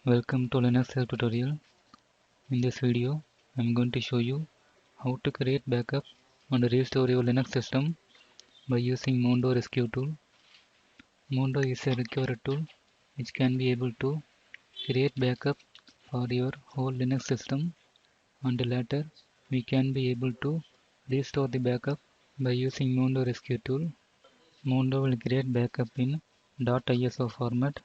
Welcome to Linux Help tutorial. In this video, I am going to show you how to create backup and restore your Linux system by using Mondo Rescue tool. Mondo is a recovery tool which can be able to create backup for your whole Linux system, and later we can be able to restore the backup by using Mondo Rescue tool. Mondo will create backup in .iso format,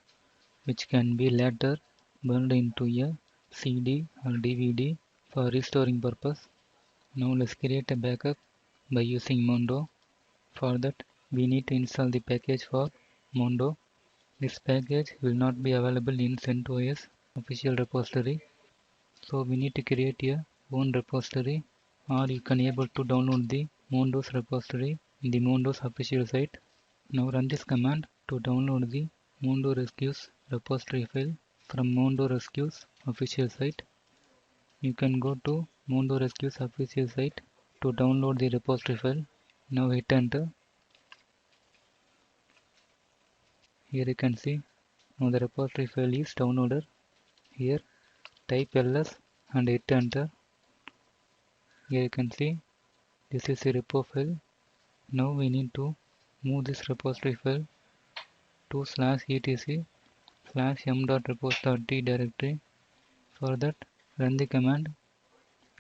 which can be later burned into a CD or DVD for restoring purpose. Now let's create a backup by using Mondo. For that, we need to install the package for Mondo. This package will not be available in CentOS official repository, so we need to create a own repository, or you can able to download the Mondo's repository in the Mondo's official site. Now run this command to download the Mondo Rescues repository file from Mondo Rescues official site. You can go to Mondo Rescues official site to download the repository file. Now hit enter. Here you can see now the repository file is downloaded. Here type ls and hit enter. Here you can see this is a repo file. Now we need to move this repository file to /etc/m.repos.d directory. For that, run the command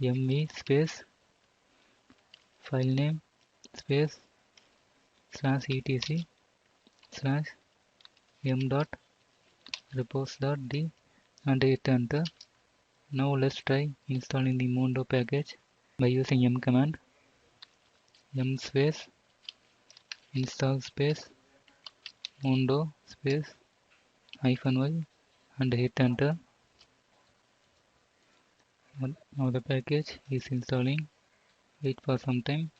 mv space filename space /etc/m.repos.d and hit enter. Now let's try installing the Mondo package by using m command. M space install space Mondo space -y and hit enter. Now the package is installing. Wait for some time.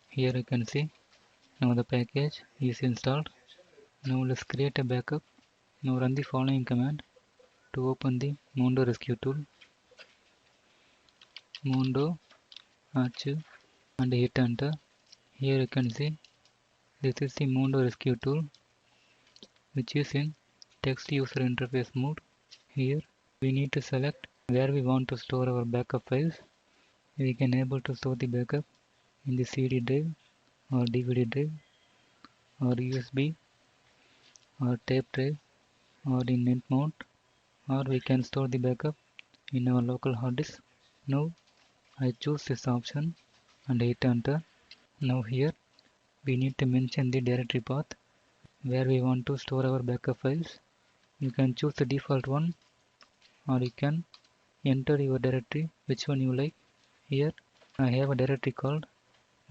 Here you can see now the package is installed. Now let's create a backup. Now run the following command to open the Mondo Rescue tool. Mondo archive and hit enter. Here you can see this is the Mondo Rescue tool, which is in text user interface mode. Here we need to select where we want to store our backup files. We can able to store the backup in the CD drive or DVD drive or USB or tape drive or in net mount, or we can store the backup in our local hard disk. Now I choose this option and hit enter. Now here we need to mention the directory path where we want to store our backup files. You can choose the default one, or you can enter your directory which one you like. Here I have a directory called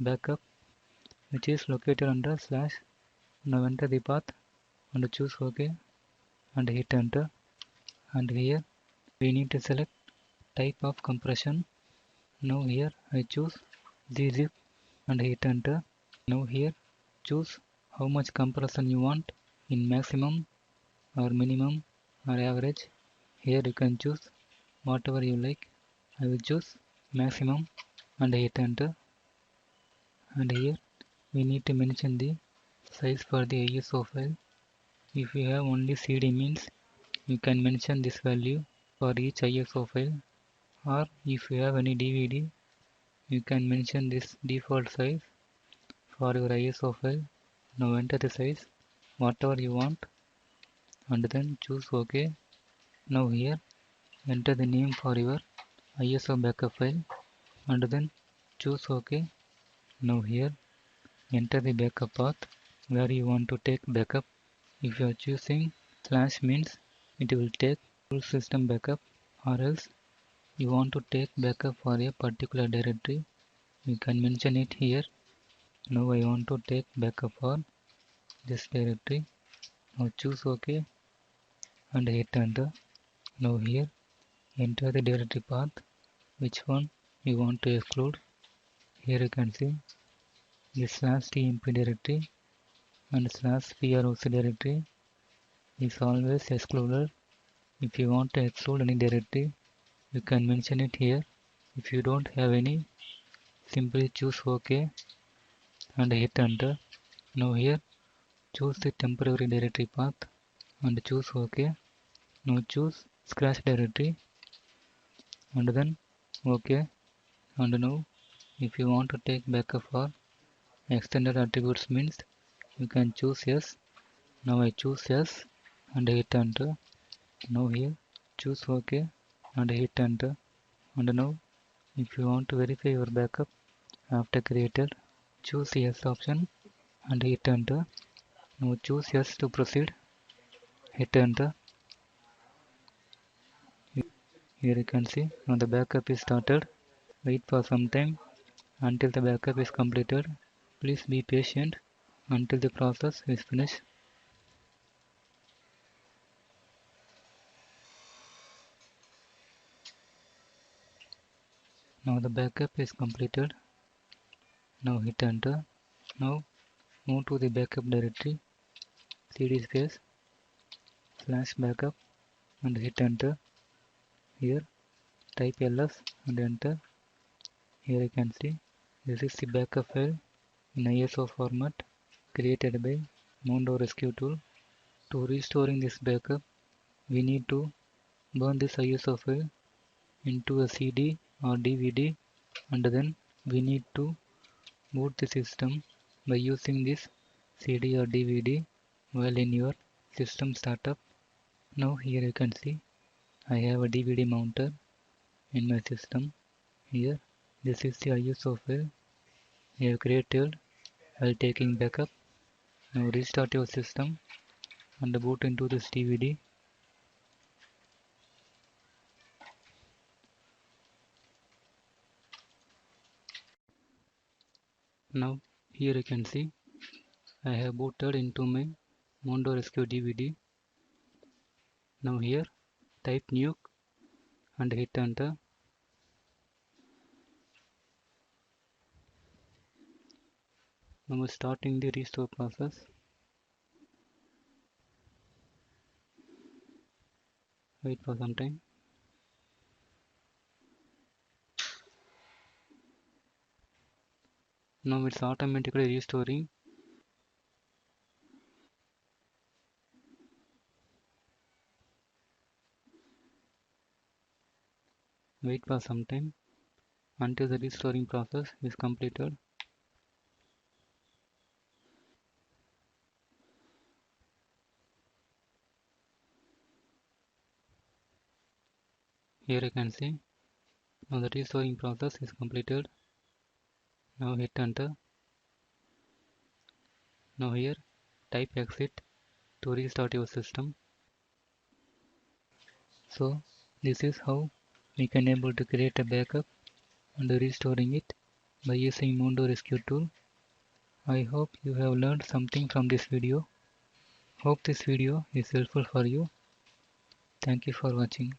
backup, which is located under /. Now enter the path and choose OK and hit enter. And here we need to select type of compression. Now here I choose gzip and hit enter. Now here choose how much compression you want, in maximum or minimum or average. Here you can choose whatever you like. I will choose maximum and hit enter. And here we need to mention the size for the ISO file. If you have only CD means you can mention this value for each ISO file, or if you have any DVD you can mention this default size for your ISO file. Now enter the size whatever you want and then choose OK. Now here enter the name for your ISO backup file and then choose OK. Now here enter the backup path where you want to take backup. If you are choosing / means it will take full system backup, or else you want to take backup for a particular directory, you can mention it here. Now I want to take backup for this directory. Now choose OK and hit enter. Now here enter the directory path which one you want to exclude. Here you can see this /tmp directory and /proc directory is always excluded. If you want to exclude any directory, you can mention it here. If you don't have any, simply choose OK and hit enter. Now here choose the temporary directory path and choose OK. Now choose scratch directory and then OK. And now if you want to take backup for extended attributes means you can choose yes. Now I choose yes and hit enter. Now here choose OK and hit enter. And now if you want to verify your backup after created, choose yes option and hit enter. Now choose yes to proceed, hit enter. Here you can see now the backup is started. Wait for some time until the backup is completed. Please be patient until the process is finished. Now the backup is completed. Now hit enter. Now move to the backup directory, cd space /backup and hit enter. Here type ls and enter. Here you can see this is the backup file in ISO format created by Mondo Rescue Tool. To restoring this backup, we need to burn this ISO file into a CD or DVD, and then we need to boot the system by using this CD or DVD while in your system startup. Now here you can see I have a DVD mounted in my system. Here this is the ISO file I have created while taking backup. Now restart your system and boot into this DVD. Now here you can see I have booted into my Mondo Rescue DVD. Now here type nuke and hit enter. Now starting the restore process. Wait for some time. Now it's automatically restoring. Wait for some time until the restoring process is completed. Here you can see now the restoring process is completed. Now hit enter. Now here type exit to restart your system. So this is how we can able to create a backup and restoring it by using Mondo Rescue Tool. I hope you have learned something from this video. Hope this video is helpful for you. Thank you for watching.